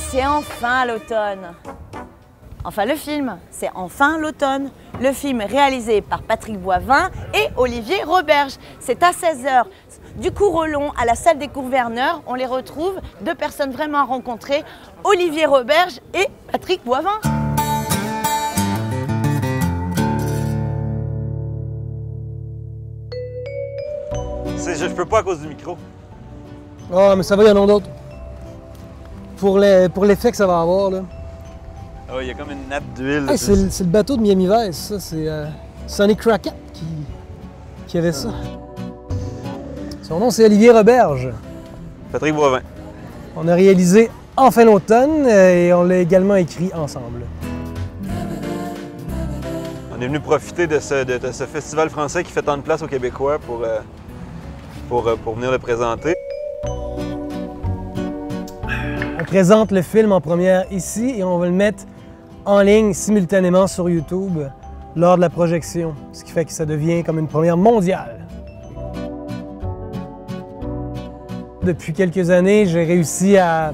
c'est enfin l'automne. Enfin, le film, c'est Enfin l'automne. Le film réalisé par Patrick Boivin et Olivier Roberge. C'est à 16 h du Cours-Rollon à la salle des Cours-Verneur. On les retrouve, deux personnes vraiment rencontrées, Olivier Roberge et Patrick Boivin. Je peux pas à cause du micro. Ah, mais ça va, il y en a d'autres. Pour l'effet que ça va avoir, là. Ah oui, il y a comme une nappe d'huile. Hey, c'est le bateau de Miami Vice, ça. C'est Sonny Crockett qui avait ça. Son nom, c'est Olivier Roberge. Patrick Boivin. On a réalisé Enfin l'automne et on l'a également écrit ensemble. On est venu profiter de ce festival français qui fait tant de place aux Québécois pour venir le présenter. On présente le film en première ici et on va le mettre en ligne simultanément sur YouTube lors de la projection, ce qui fait que ça devient comme une première mondiale. Depuis quelques années, j'ai réussi à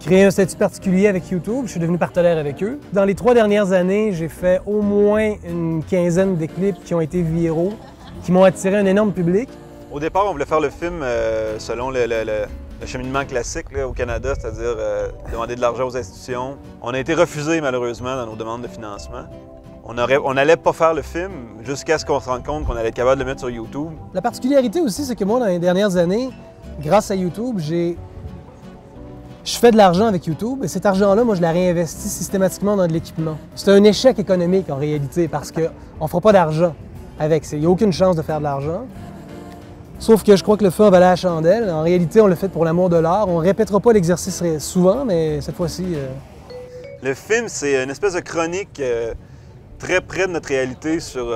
créer un statut particulier avec YouTube. Je suis devenu partenaire avec eux. Dans les 3 dernières années, j'ai fait au moins une quinzaine de clips qui ont été viraux, qui m'ont attiré un énorme public. Au départ, on voulait faire le film selon le cheminement classique là, au Canada, c'est-à-dire demander de l'argent aux institutions. On a été refusés malheureusement dans nos demandes de financement. On n'allait pas faire le film jusqu'à ce qu'on se rende compte qu'on allait être capable de le mettre sur YouTube. La particularité aussi, c'est que moi, dans les dernières années, grâce à YouTube, je fais de l'argent avec YouTube et cet argent-là, moi, je l'ai réinvesti systématiquement dans de l'équipement. C'est un échec économique en réalité parce qu'on ne fera pas d'argent avec ça. Il n'y a aucune chance de faire de l'argent. Sauf que je crois que le feu en valait la chandelle. En réalité, on l'a fait pour l'amour de l'art. On ne répétera pas l'exercice souvent, mais cette fois-ci... Le film, c'est une espèce de chronique très près de notre réalité sur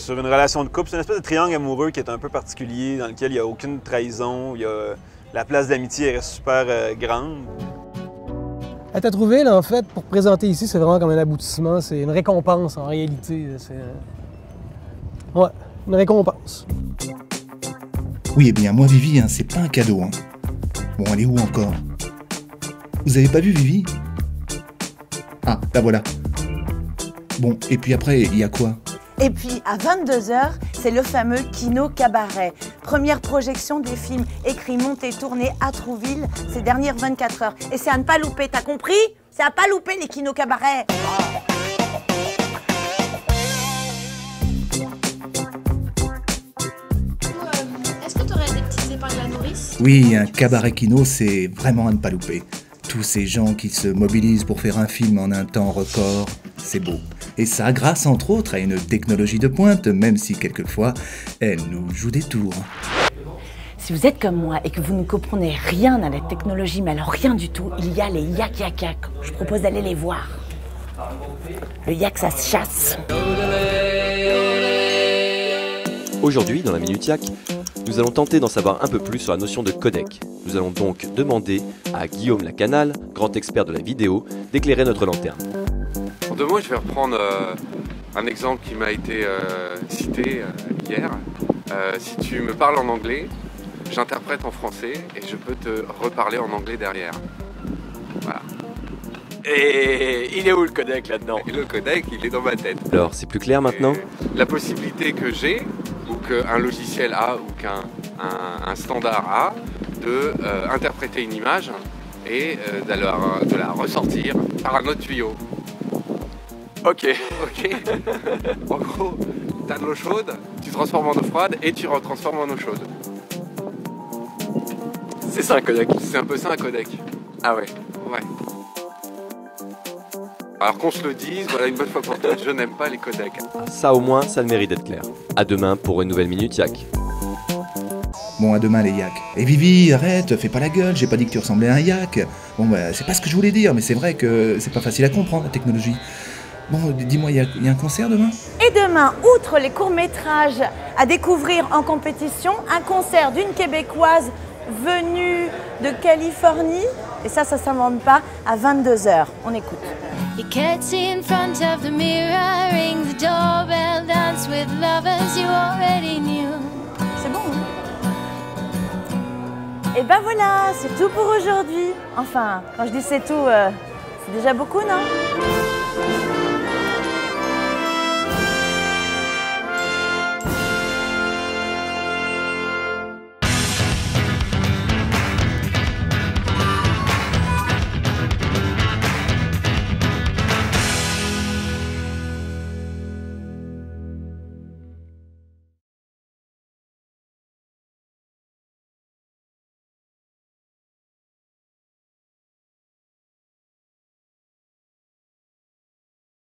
une relation de couple. C'est une espèce de triangle amoureux qui est un peu particulier, dans lequel il n'y a aucune trahison. La place d'amitié reste super grande. Être à trouver, là, en fait, pour présenter ici, c'est vraiment comme un aboutissement. C'est une récompense, en réalité. Ouais. Une récompense. Oui, eh bien, moi, Vivi, hein, c'est pas un cadeau. Hein. Bon, elle est où encore? Vous avez pas vu Vivi? Ah, la voilà. Bon, et puis après, il y a quoi? Et puis, à 22 h, c'est le fameux Kino Cabaret. Première projection des films écrits, montés, tournés à Trouville ces dernières 24 heures. Et c'est à ne pas louper, t'as compris? C'est à pas louper les Kino Cabaret. Oui, un cabaret kino, c'est vraiment à ne pas louper. Tous ces gens qui se mobilisent pour faire un film en un temps record, c'est beau. Et ça grâce entre autres à une technologie de pointe, même si quelquefois, elle nous joue des tours. Si vous êtes comme moi et que vous ne comprenez rien à la technologie, mais alors rien du tout, il y a les yak yak yak. Je propose d'aller les voir. Le yak, ça se chasse. Aujourd'hui, dans la Minute Yak, nous allons tenter d'en savoir un peu plus sur la notion de codec. Nous allons donc demander à Guillaume Lacanal, grand expert de la vidéo, d'éclairer notre lanterne. En 2 mots, je vais reprendre un exemple qui m'a été cité hier. Si tu me parles en anglais, j'interprète en français et je peux te reparler en anglais derrière. Voilà. Et il est où le codec là-dedans? Le codec, il est dans ma tête. Alors, c'est plus clair maintenant? La possibilité que j'ai, ou qu'un logiciel a, ou qu'un standard a, de interpréter une image et de la ressortir par un autre tuyau. Ok. En gros, tu as de l'eau chaude, tu transformes en eau froide et tu retransformes en eau chaude. C'est ça un codec? C'est un peu ça un codec. Ah ouais? Ouais. Alors qu'on se le dise, voilà une bonne fois pour toutes, je n'aime pas les codecs. Ça au moins, ça le mérite d'être clair. À demain pour une nouvelle Minute Yak. Bon, à demain les yaks. Et Vivi, arrête, fais pas la gueule, j'ai pas dit que tu ressemblais à un yak. Bon, bah, c'est pas ce que je voulais dire, mais c'est vrai que c'est pas facile à comprendre la technologie. Bon, dis-moi, il y a un concert demain? Et demain, outre les courts-métrages à découvrir en compétition, un concert d'une Québécoise venue de Californie. Et ça s'invente pas, à 22 h. On écoute. You can't see in front of the mirror, ring the doorbell, dance with lovers you already knew. C'est bon, hein? Et ben voilà, c'est tout pour aujourd'hui. Enfin, quand je dis c'est tout, c'est déjà beaucoup, non?